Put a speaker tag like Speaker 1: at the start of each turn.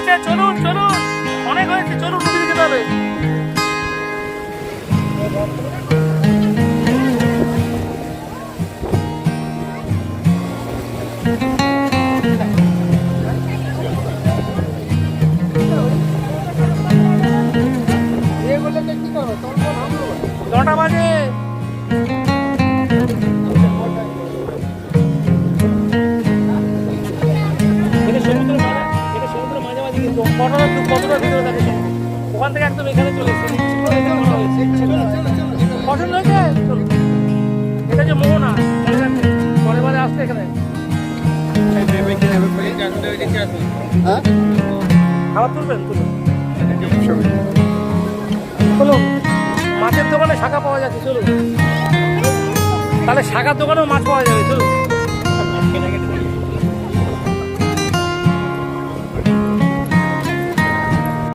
Speaker 1: হয়েছে, চলুন চলুন, অনেক হয়েছে, চলুন নদী দিকে তাহলে। নটা বাজে। কতটা ভিতরে থাকে ওখান থেকে একদম এখানে চলে এসেছে। পছন্দ হয়েছে? এটা যে মোহনা, পরের বারে আসতে এখানে খাবার তুলবেন, তুলুন চলুন। মাছের দোকানে শাখা পাওয়া যাচ্ছে, চলুন তাহলে শাখার দোকানেও মাছ পাওয়া যাবে, চলুন।